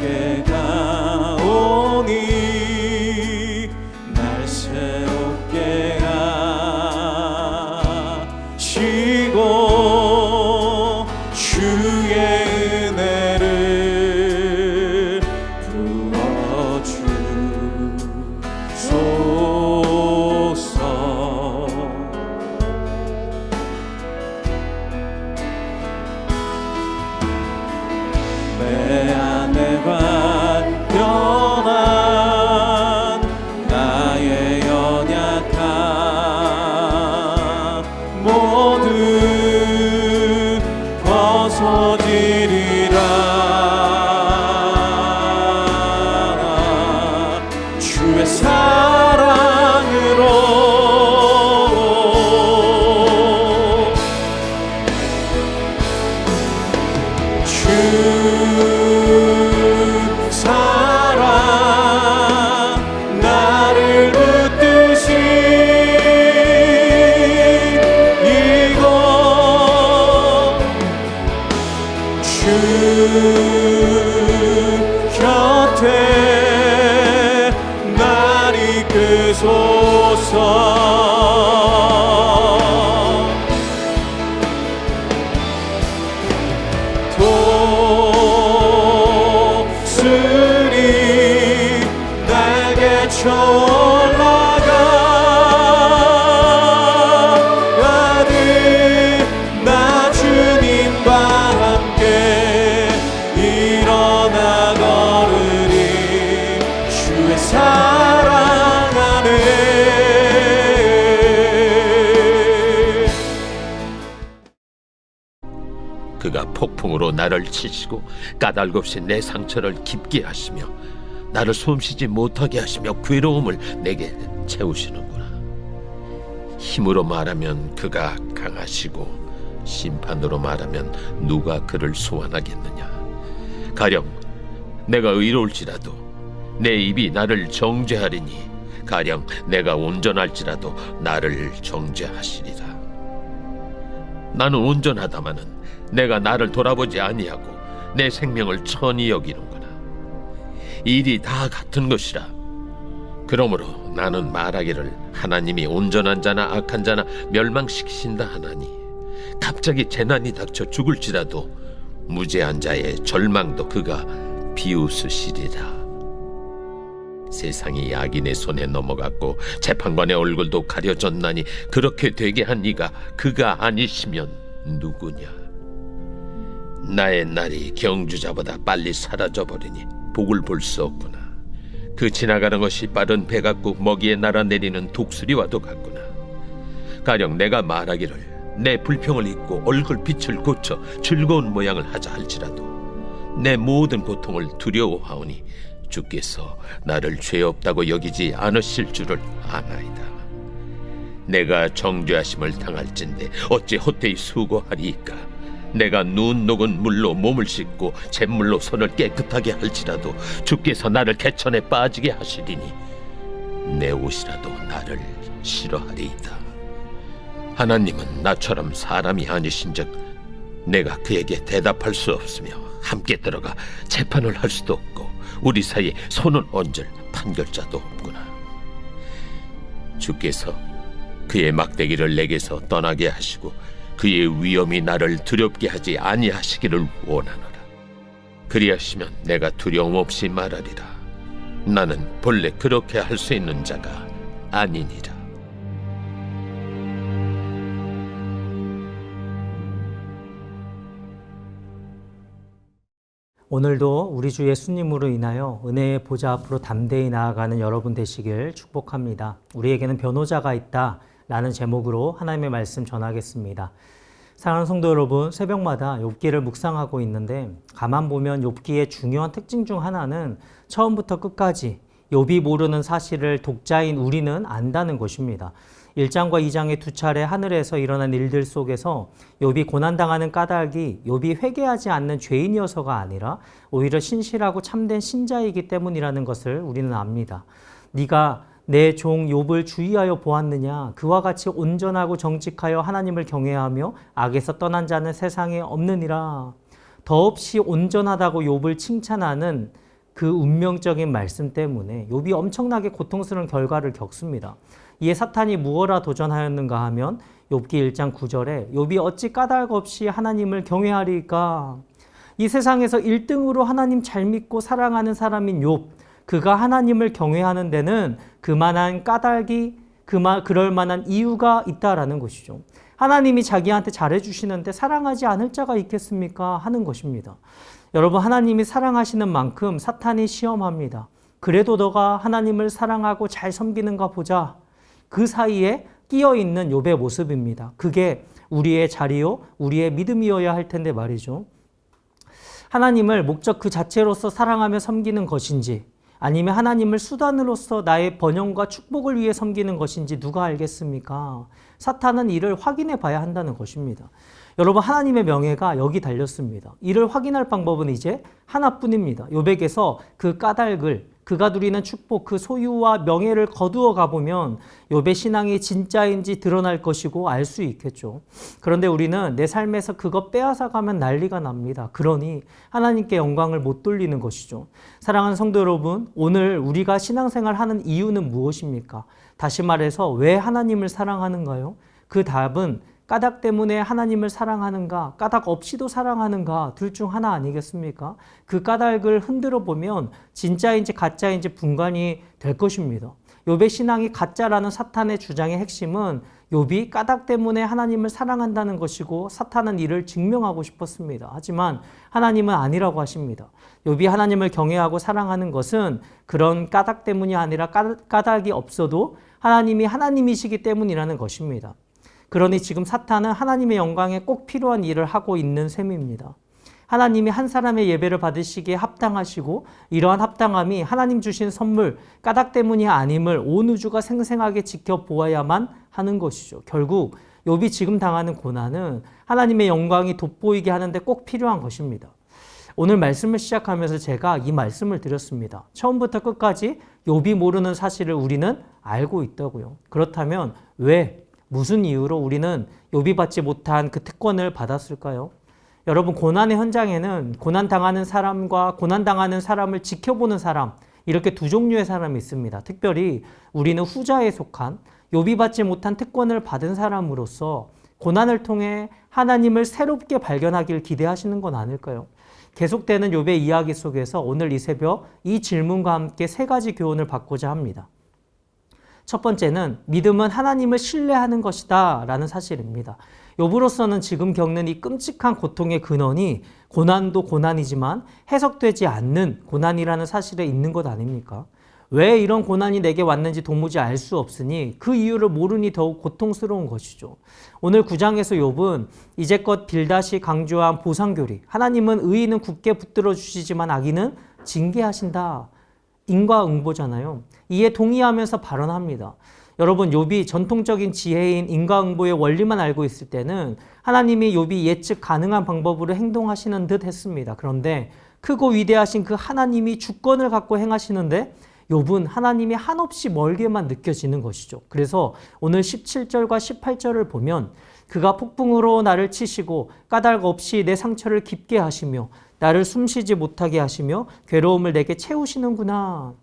새롭게 가오니 날 새롭게 하시고 주의 은혜를 부어주소서. 내 안에 발견한 나의 연약함 모두 벗어지리라. 주의 사랑으로 주 사랑 나를 붙드시 이곳 주 곁에 날 이끄소서. 도슬이 날개 쳐올라가듯 나 주님과 함께 일어나 걸으리. 주의 사랑 안에 그가 폭풍으로 나를 치시고 까닭없이 내 상처를 깊게 하시며 나를 숨쉬지 못하게 하시며 괴로움을 내게 채우시는구나. 힘으로 말하면 그가 강하시고 심판으로 말하면 누가 그를 소환하겠느냐. 가령 내가 의로울지라도 내 입이 나를 정죄하리니 가령 내가 온전할지라도 나를 정죄하시리라. 나는 온전하다마는 내가 나를 돌아보지 아니하고 내 생명을 천히 여기는구나. 일이 다 같은 것이라. 그러므로 나는 말하기를 하나님이 온전한 자나 악한 자나 멸망시키신다 하나니 갑자기 재난이 닥쳐 죽을지라도 무죄한 자의 절망도 그가 비웃으시리라. 세상이 악인의 손에 넘어갔고 재판관의 얼굴도 가려졌나니 그렇게 되게 한 이가 그가 아니시면 누구냐. 나의 날이 경주자보다 빨리 사라져버리니 복을 볼 수 없구나. 그 지나가는 것이 빠른 배 같고 먹이에 날아내리는 독수리와도 같구나. 가령 내가 말하기를 내 불평을 잊고 얼굴빛을 고쳐 즐거운 모양을 하자 할지라도 내 모든 고통을 두려워하오니 주께서 나를 죄 없다고 여기지 않으실 줄을 아나이다. 내가 정죄하심을 당할진대 어찌 헛되이 수고하리이까. 내가 눈 녹은 물로 몸을 씻고 잿물로 손을 깨끗하게 할지라도 주께서 나를 개천에 빠지게 하시리니 내 옷이라도 나를 싫어하리이다. 하나님은 나처럼 사람이 아니신즉 내가 그에게 대답할 수 없으며 함께 들어가 재판을 할 수도 없고 우리 사이에 손을 얹을 판결자도 없구나. 주께서 그의 막대기를 내게서 떠나게 하시고 그의 위엄이 나를 두렵게 하지 아니하시기를 원하노라. 그리하시면 내가 두려움 없이 말하리라. 나는 본래 그렇게 할 수 있는 자가 아니니라. 오늘도 우리 주 예수님으로 인하여 은혜의 보좌 앞으로 담대히 나아가는 여러분 되시길 축복합니다. 우리에게는 변호자가 있다 라는 제목으로 하나님의 말씀 전하겠습니다. 사랑하는 성도 여러분, 새벽마다 욥기를 묵상하고 있는데 가만 보면 욥기의 중요한 특징 중 하나는 처음부터 끝까지 욥이 모르는 사실을 독자인 우리는 안다는 것입니다. 1장과 2장의 두 차례 하늘에서 일어난 일들 속에서 욥이 고난당하는 까닭이 욥이 회개하지 않는 죄인이어서가 아니라 오히려 신실하고 참된 신자이기 때문이라는 것을 우리는 압니다. 네가 내 종 욥을 주의하여 보았느냐? 그와 같이 온전하고 정직하여 하나님을 경외하며 악에서 떠난 자는 세상에 없느니라. 더없이 온전하다고 욥을 칭찬하는 그 운명적인 말씀 때문에 욥이 엄청나게 고통스러운 결과를 겪습니다. 이에 사탄이 무엇라 도전하였는가 하면 욥기 1장 9절에 욥이 어찌 까닭 없이 하나님을 경외하리까. 이 세상에서 1등으로 하나님 잘 믿고 사랑하는 사람인 욥, 그가 하나님을 경외하는 데는 그만한 까닭이 그럴 만한 이유가 있다라는 것이죠. 하나님이 자기한테 잘해주시는데 사랑하지 않을 자가 있겠습니까? 하는 것입니다. 여러분, 하나님이 사랑하시는 만큼 사탄이 시험합니다. 그래도 너가 하나님을 사랑하고 잘 섬기는가 보자. 그 사이에 끼어있는 욥의 모습입니다. 그게 우리의 자리요, 우리의 믿음이어야 할 텐데 말이죠. 하나님을 목적 그 자체로서 사랑하며 섬기는 것인지, 아니면 하나님을 수단으로서 나의 번영과 축복을 위해 섬기는 것인지 누가 알겠습니까? 사탄은 이를 확인해 봐야 한다는 것입니다. 여러분, 하나님의 명예가 여기 달렸습니다. 이를 확인할 방법은 이제 하나뿐입니다. 욥에게서 그 까닭을, 그가 누리는 축복, 그 소유와 명예를 거두어 가보면 욥의 신앙이 진짜인지 드러날 것이고 알 수 있겠죠. 그런데 우리는 내 삶에서 그거 빼앗아 가면 난리가 납니다. 그러니 하나님께 영광을 못 돌리는 것이죠. 사랑하는 성도 여러분, 오늘 우리가 신앙생활 하는 이유는 무엇입니까? 다시 말해서 왜 하나님을 사랑하는가요? 그 답은 까닭 때문에 하나님을 사랑하는가, 까닭 없이도 사랑하는가, 둘 중 하나 아니겠습니까? 그 까닭을 흔들어 보면 진짜인지 가짜인지 분간이 될 것입니다. 욥의 신앙이 가짜라는 사탄의 주장의 핵심은 욥이 까닭 때문에 하나님을 사랑한다는 것이고 사탄은 이를 증명하고 싶었습니다. 하지만 하나님은 아니라고 하십니다. 욥이 하나님을 경외하고 사랑하는 것은 그런 까닭 때문이 아니라 까닭이 없어도 하나님이 하나님이시기 때문이라는 것입니다. 그러니 지금 사탄은 하나님의 영광에 꼭 필요한 일을 하고 있는 셈입니다. 하나님이 한 사람의 예배를 받으시기에 합당하시고 이러한 합당함이 하나님 주신 선물, 까닭 때문이 아님을 온 우주가 생생하게 지켜보아야만 하는 것이죠. 결국 욥이 지금 당하는 고난은 하나님의 영광이 돋보이게 하는데 꼭 필요한 것입니다. 오늘 말씀을 시작하면서 제가 이 말씀을 드렸습니다. 처음부터 끝까지 욥이 모르는 사실을 우리는 알고 있다고요. 그렇다면 왜, 무슨 이유로 우리는 욥이 받지 못한 그 특권을 받았을까요? 여러분, 고난의 현장에는 고난당하는 사람과 고난당하는 사람을 지켜보는 사람, 이렇게 두 종류의 사람이 있습니다. 특별히 우리는 후자에 속한 욥이 받지 못한 특권을 받은 사람으로서 고난을 통해 하나님을 새롭게 발견하길 기대하시는 건 아닐까요? 계속되는 욥의 이야기 속에서 오늘 이 새벽 이 질문과 함께 세 가지 교훈을 받고자 합니다. 첫 번째는 믿음은 하나님을 신뢰하는 것이다 라는 사실입니다. 욥으로서는 지금 겪는 이 끔찍한 고통의 근원이 고난도 고난이지만 해석되지 않는 고난이라는 사실에 있는 것 아닙니까? 왜 이런 고난이 내게 왔는지 도무지 알 수 없으니 그 이유를 모르니 더욱 고통스러운 것이죠. 오늘 9장에서 욥은 이제껏 빌닷이 강조한 보상교리, 하나님은 의인은 굳게 붙들어 주시지만 악인은 징계하신다. 인과응보잖아요. 이에 동의하면서 발언합니다. 여러분, 욥이 전통적인 지혜인 인과응보의 원리만 알고 있을 때는 하나님이 욥이 예측 가능한 방법으로 행동하시는 듯 했습니다. 그런데 크고 위대하신 그 하나님이 주권을 갖고 행하시는데 욥은 하나님이 한없이 멀게만 느껴지는 것이죠. 그래서 오늘 17절과 18절을 보면 그가 폭풍으로 나를 치시고 까닭 없이 내 상처를 깊게 하시며 나를 숨쉬지 못하게 하시며 괴로움을 내게 채우시는구나.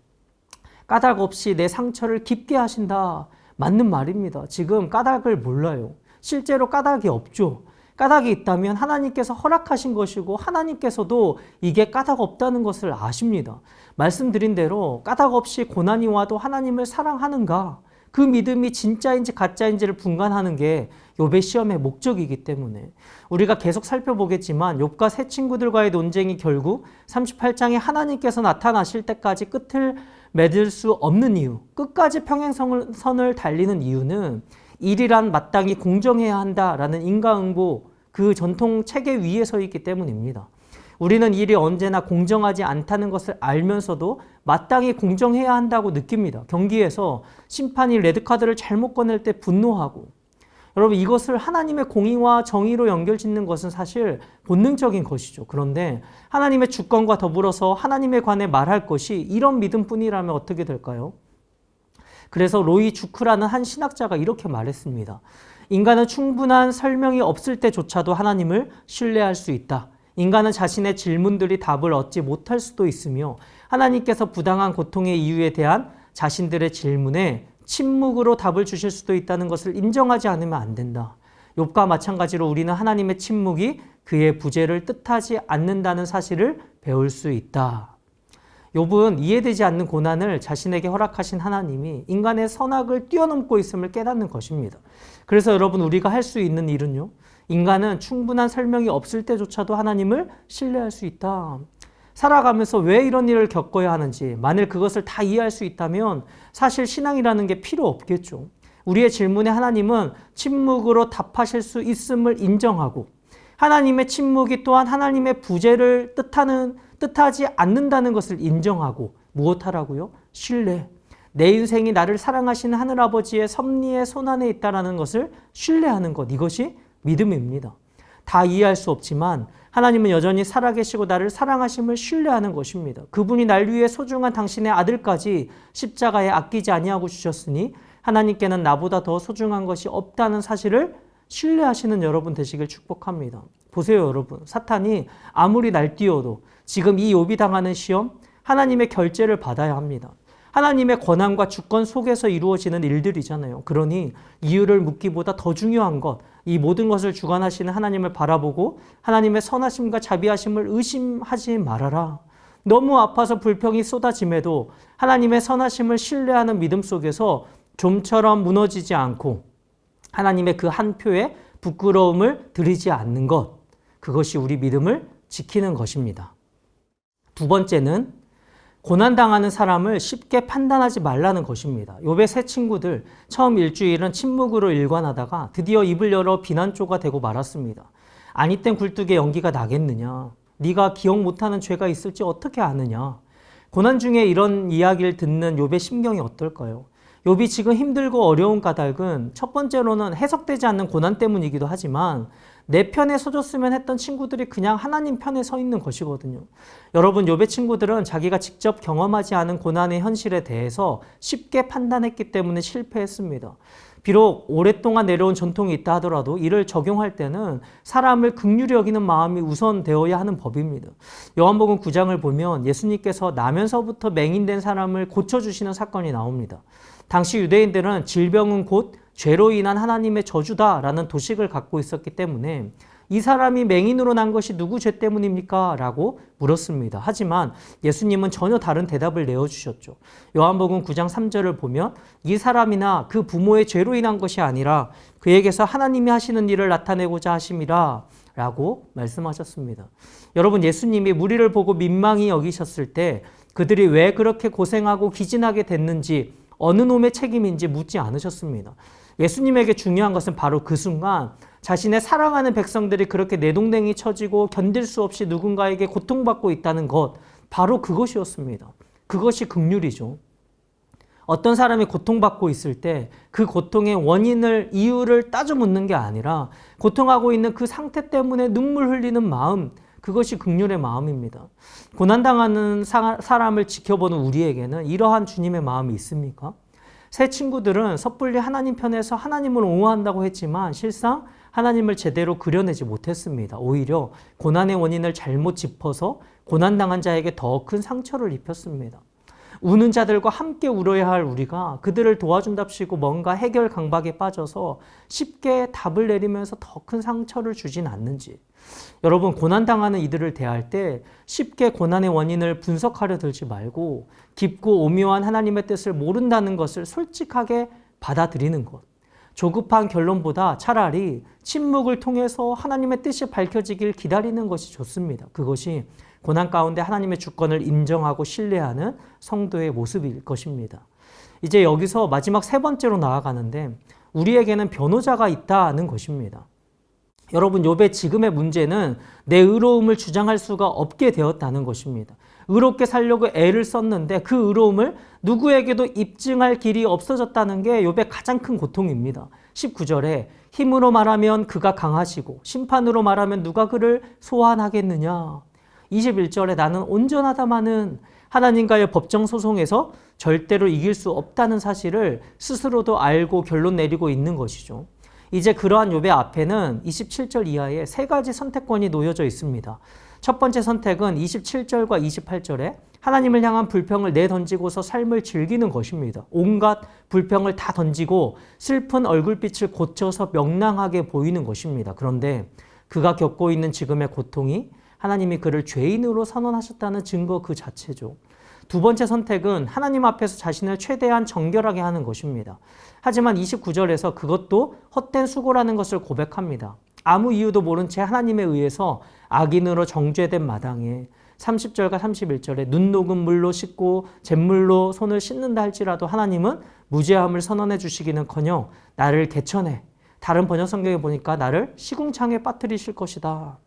까닭 없이 내 상처를 깊게 하신다. 맞는 말입니다. 지금 까닭을 몰라요. 실제로 까닭이 없죠. 까닭이 있다면 하나님께서 허락하신 것이고 하나님께서도 이게 까닭 없다는 것을 아십니다. 말씀드린 대로 까닭 없이 고난이 와도 하나님을 사랑하는가? 그 믿음이 진짜인지 가짜인지를 분간하는 게 욥의 시험의 목적이기 때문에 우리가 계속 살펴보겠지만 욥과 세 친구들과의 논쟁이 결국 38장에 하나님께서 나타나실 때까지 끝을 맺을 수 없는 이유, 끝까지 평행선을 달리는 이유는 일이란 마땅히 공정해야 한다라는 인과응보 그 전통 체계 위에 서 있기 때문입니다. 우리는 일이 언제나 공정하지 않다는 것을 알면서도 마땅히 공정해야 한다고 느낍니다. 경기에서 심판이 레드카드를 잘못 꺼낼 때 분노하고, 여러분, 이것을 하나님의 공의와 정의로 연결짓는 것은 사실 본능적인 것이죠. 그런데 하나님의 주권과 더불어서 하나님에 관해 말할 것이 이런 믿음뿐이라면 어떻게 될까요? 그래서 로이 주크라는 한 신학자가 이렇게 말했습니다. 인간은 충분한 설명이 없을 때조차도 하나님을 신뢰할 수 있다. 인간은 자신의 질문들이 답을 얻지 못할 수도 있으며 하나님께서 부당한 고통의 이유에 대한 자신들의 질문에 침묵으로 답을 주실 수도 있다는 것을 인정하지 않으면 안 된다. 욥과 마찬가지로 우리는 하나님의 침묵이 그의 부재를 뜻하지 않는다는 사실을 배울 수 있다. 욥은 이해되지 않는 고난을 자신에게 허락하신 하나님이 인간의 선악을 뛰어넘고 있음을 깨닫는 것입니다. 그래서 여러분, 우리가 할 수 있는 일은요, 인간은 충분한 설명이 없을 때조차도 하나님을 신뢰할 수 있다. 살아가면서 왜 이런 일을 겪어야 하는지, 만일 그것을 다 이해할 수 있다면 사실 신앙이라는 게 필요 없겠죠. 우리의 질문에 하나님은 침묵으로 답하실 수 있음을 인정하고, 하나님의 침묵이 또한 하나님의 부재를 뜻하지 않는다는 것을 인정하고, 무엇하라고요? 신뢰. 내 인생이 나를 사랑하시는 하늘아버지의 섭리의 손안에 있다는 것을 신뢰하는 것, 이것이 믿음입니다. 다 이해할 수 없지만 하나님은 여전히 살아계시고 나를 사랑하심을 신뢰하는 것입니다. 그분이 날 위해 소중한 당신의 아들까지 십자가에 아끼지 아니하고 주셨으니 하나님께는 나보다 더 소중한 것이 없다는 사실을 신뢰하시는 여러분 되시길 축복합니다. 보세요, 여러분. 사탄이 아무리 날뛰어도 지금 이 욥이 당하는 시험, 하나님의 결제를 받아야 합니다. 하나님의 권한과 주권 속에서 이루어지는 일들이잖아요. 그러니 이유를 묻기보다 더 중요한 것, 이 모든 것을 주관하시는 하나님을 바라보고 하나님의 선하심과 자비하심을 의심하지 말아라. 너무 아파서 불평이 쏟아짐에도 하나님의 선하심을 신뢰하는 믿음 속에서 좀처럼 무너지지 않고 하나님의 그 한 표에 부끄러움을 들이지 않는 것, 그것이 우리 믿음을 지키는 것입니다. 두 번째는 고난당하는 사람을 쉽게 판단하지 말라는 것입니다. 욥의 세 친구들 처음 일주일은 침묵으로 일관하다가 드디어 입을 열어 비난조가 되고 말았습니다. 아니 땐 굴뚝에 연기가 나겠느냐? 네가 기억 못하는 죄가 있을지 어떻게 아느냐? 고난 중에 이런 이야기를 듣는 욥의 심경이 어떨까요? 욥이 지금 힘들고 어려운 까닭은 첫 번째로는 해석되지 않는 고난 때문이기도 하지만 내 편에 서줬으면 했던 친구들이 그냥 하나님 편에 서 있는 것이거든요. 여러분, 욥의 친구들은 자기가 직접 경험하지 않은 고난의 현실에 대해서 쉽게 판단했기 때문에 실패했습니다. 비록 오랫동안 내려온 전통이 있다 하더라도 이를 적용할 때는 사람을 긍휼히 여기는 마음이 우선되어야 하는 법입니다. 요한복음 9장을 보면 예수님께서 나면서부터 맹인된 사람을 고쳐주시는 사건이 나옵니다. 당시 유대인들은 질병은 곧 죄로 인한 하나님의 저주다라는 도식을 갖고 있었기 때문에 이 사람이 맹인으로 난 것이 누구 죄 때문입니까? 라고 물었습니다. 하지만 예수님은 전혀 다른 대답을 내어주셨죠. 요한복음 9장 3절을 보면 이 사람이나 그 부모의 죄로 인한 것이 아니라 그에게서 하나님이 하시는 일을 나타내고자 하심이라 라고 말씀하셨습니다. 여러분, 예수님이 무리를 보고 민망히 여기셨을 때 그들이 왜 그렇게 고생하고 기진하게 됐는지, 어느 놈의 책임인지 묻지 않으셨습니다. 예수님에게 중요한 것은 바로 그 순간 자신의 사랑하는 백성들이 그렇게 내동댕이 쳐지고 견딜 수 없이 누군가에게 고통받고 있다는 것, 바로 그것이었습니다. 그것이 긍휼이죠. 어떤 사람이 고통받고 있을 때 그 고통의 원인을, 이유를 따져 묻는 게 아니라 고통하고 있는 그 상태 때문에 눈물 흘리는 마음, 그것이 긍휼의 마음입니다. 고난당하는 사람을 지켜보는 우리에게는 이러한 주님의 마음이 있습니까? 세 친구들은 섣불리 하나님 편에서 하나님을 옹호한다고 했지만 실상 하나님을 제대로 그려내지 못했습니다. 오히려 고난의 원인을 잘못 짚어서 고난당한 자에게 더 큰 상처를 입혔습니다. 우는 자들과 함께 울어야 할 우리가 그들을 도와준답시고 뭔가 해결 강박에 빠져서 쉽게 답을 내리면서 더 큰 상처를 주진 않는지, 여러분, 고난당하는 이들을 대할 때 쉽게 고난의 원인을 분석하려 들지 말고 깊고 오묘한 하나님의 뜻을 모른다는 것을 솔직하게 받아들이는 것, 조급한 결론보다 차라리 침묵을 통해서 하나님의 뜻이 밝혀지길 기다리는 것이 좋습니다. 그것이 고난 가운데 하나님의 주권을 인정하고 신뢰하는 성도의 모습일 것입니다. 이제 여기서 마지막 세 번째로 나아가는데 우리에게는 변호자가 있다는 것입니다. 여러분, 욥의 지금의 문제는 내 의로움을 주장할 수가 없게 되었다는 것입니다. 의롭게 살려고 애를 썼는데 그 의로움을 누구에게도 입증할 길이 없어졌다는 게 욥의 가장 큰 고통입니다. 19절에 힘으로 말하면 그가 강하시고 심판으로 말하면 누가 그를 소환하겠느냐. 21절에 나는 온전하다마는 하나님과의 법정 소송에서 절대로 이길 수 없다는 사실을 스스로도 알고 결론 내리고 있는 것이죠. 이제 그러한 욥의 앞에는 27절 이하에 세 가지 선택권이 놓여져 있습니다. 첫 번째 선택은 27절과 28절에 하나님을 향한 불평을 내던지고서 삶을 즐기는 것입니다. 온갖 불평을 다 던지고 슬픈 얼굴빛을 고쳐서 명랑하게 보이는 것입니다. 그런데 그가 겪고 있는 지금의 고통이 하나님이 그를 죄인으로 선언하셨다는 증거 그 자체죠. 두 번째 선택은 하나님 앞에서 자신을 최대한 정결하게 하는 것입니다. 하지만 29절에서 그것도 헛된 수고라는 것을 고백합니다. 아무 이유도 모른 채 하나님에 의해서 악인으로 정죄된 마당에 30절과 31절에 눈 녹은 물로 씻고 잿물로 손을 씻는다 할지라도 하나님은 무죄함을 선언해 주시기는커녕 나를 개천에, 다른 번역 성경에 보니까 나를 시궁창에 빠뜨리실 것이다.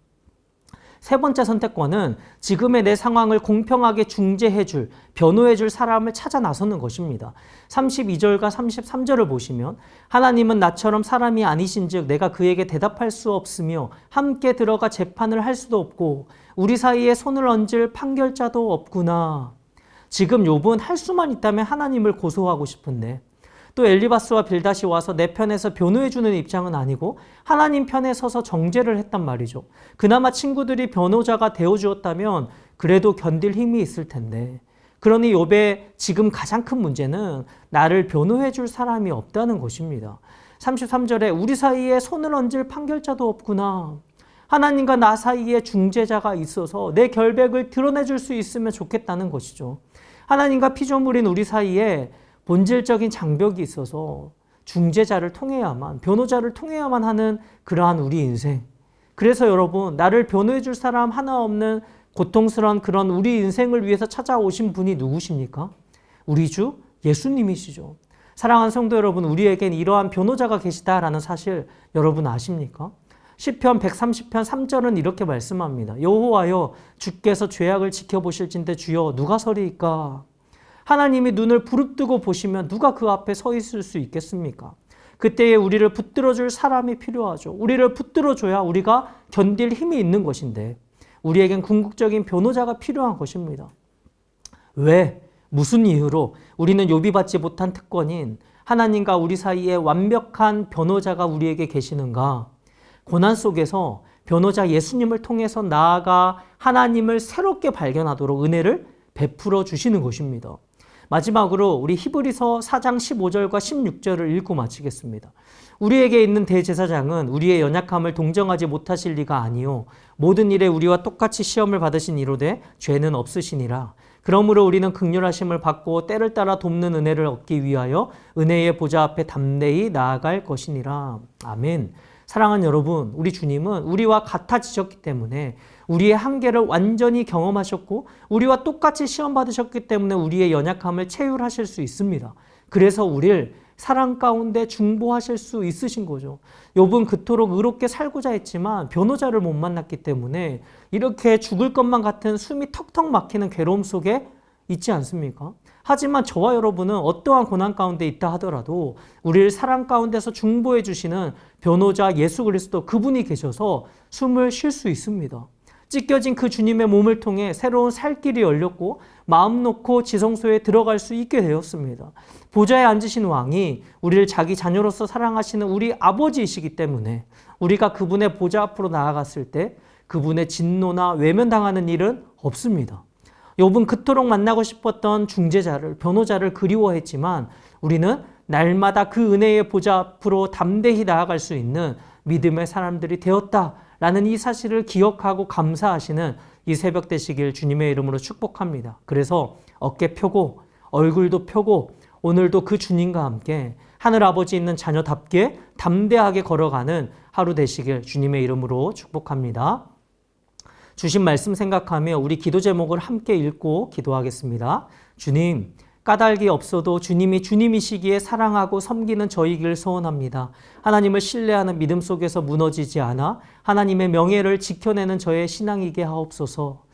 세 번째 선택권은 지금의 내 상황을 공평하게 중재해 줄, 변호해 줄 사람을 찾아 나서는 것입니다. 32절과 33절을 보시면 하나님은 나처럼 사람이 아니신즉 내가 그에게 대답할 수 없으며 함께 들어가 재판을 할 수도 없고 우리 사이에 손을 얹을 판결자도 없구나. 지금 욥은 할 수만 있다면 하나님을 고소하고 싶은데 또 엘리바스와 빌닷이 와서 내 편에서 변호해주는 입장은 아니고 하나님 편에 서서 정죄를 했단 말이죠. 그나마 친구들이 변호자가 되어주었다면 그래도 견딜 힘이 있을 텐데. 그러니 욥의 지금 가장 큰 문제는 나를 변호해줄 사람이 없다는 것입니다. 33절에 우리 사이에 손을 얹을 판결자도 없구나. 하나님과 나 사이에 중재자가 있어서 내 결백을 드러내줄 수 있으면 좋겠다는 것이죠. 하나님과 피조물인 우리 사이에 본질적인 장벽이 있어서 중재자를 통해야만, 변호자를 통해야만 하는 그러한 우리 인생. 그래서 여러분, 나를 변호해 줄 사람 하나 없는 고통스러운 그런 우리 인생을 위해서 찾아오신 분이 누구십니까? 우리 주 예수님이시죠. 사랑하는 성도 여러분, 우리에겐 이러한 변호자가 계시다라는 사실 여러분 아십니까? 시편 130편 3절은 이렇게 말씀합니다. 여호와여, 주께서 죄악을 지켜보실진대 주여 누가 서리이까? 하나님이 눈을 부릅뜨고 보시면 누가 그 앞에 서 있을 수 있겠습니까? 그때에 우리를 붙들어줄 사람이 필요하죠. 우리를 붙들어줘야 우리가 견딜 힘이 있는 것인데 우리에겐 궁극적인 변호자가 필요한 것입니다. 왜? 무슨 이유로 우리는 욥이 받지 못한 특권인 하나님과 우리 사이에 완벽한 변호자가 우리에게 계시는가? 고난 속에서 변호자 예수님을 통해서 나아가 하나님을 새롭게 발견하도록 은혜를 베풀어 주시는 것입니다. 마지막으로 우리 히브리서 4장 15절과 16절을 읽고 마치겠습니다. 우리에게 있는 대제사장은 우리의 연약함을 동정하지 못하실 리가 아니요 모든 일에 우리와 똑같이 시험을 받으신 이로되 죄는 없으시니라. 그러므로 우리는 긍휼하심을 받고 때를 따라 돕는 은혜를 얻기 위하여 은혜의 보좌 앞에 담대히 나아갈 것이니라. 아멘. 사랑하는 여러분, 우리 주님은 우리와 같아지셨기 때문에 우리의 한계를 완전히 경험하셨고 우리와 똑같이 시험 받으셨기 때문에 우리의 연약함을 체휼하실 수 있습니다. 그래서 우리를 사랑 가운데 중보하실 수 있으신 거죠. 욥은 그토록 의롭게 살고자 했지만 변호자를 못 만났기 때문에 이렇게 죽을 것만 같은 숨이 턱턱 막히는 괴로움 속에 있지 않습니까? 하지만 저와 여러분은 어떠한 고난 가운데 있다 하더라도 우리를 사랑 가운데서 중보해 주시는 변호자 예수 그리스도 그분이 계셔서 숨을 쉴 수 있습니다. 찢겨진 그 주님의 몸을 통해 새로운 살 길이 열렸고 마음 놓고 지성소에 들어갈 수 있게 되었습니다. 보좌에 앉으신 왕이 우리를 자기 자녀로서 사랑하시는 우리 아버지이시기 때문에 우리가 그분의 보좌 앞으로 나아갔을 때 그분의 진노나 외면당하는 일은 없습니다. 욥은 그토록 만나고 싶었던 중재자를, 변호자를 그리워했지만 우리는 날마다 그 은혜의 보좌 앞으로 담대히 나아갈 수 있는 믿음의 사람들이 되었다라는 이 사실을 기억하고 감사하시는 이 새벽 되시길 주님의 이름으로 축복합니다. 그래서 어깨 펴고 얼굴도 펴고 오늘도 그 주님과 함께 하늘아버지 있는 자녀답게 담대하게 걸어가는 하루 되시길 주님의 이름으로 축복합니다. 주신 말씀 생각하며 우리 기도 제목을 함께 읽고 기도하겠습니다. 주님, 까닭이 없어도 주님이 주님이시기에 사랑하고 섬기는 저이길 소원합니다. 하나님을 신뢰하는 믿음 속에서 무너지지 않아 하나님의 명예를 지켜내는 저의 신앙이게 하옵소서.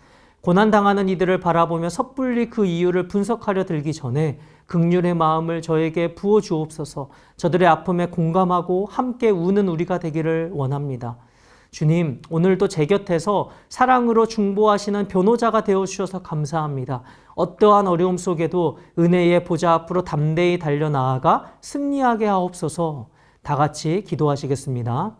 고난당하는 이들을 바라보며 섣불리 그 이유를 분석하려 들기 전에 긍휼의 마음을 저에게 부어주옵소서. 저들의 아픔에 공감하고 함께 우는 우리가 되기를 원합니다. 주님, 오늘도 제 곁에서 사랑으로 중보하시는 변호자가 되어주셔서 감사합니다. 어떠한 어려움 속에도 은혜의 보좌 앞으로 담대히 달려나아가 승리하게 하옵소서. 다 같이 기도하시겠습니다.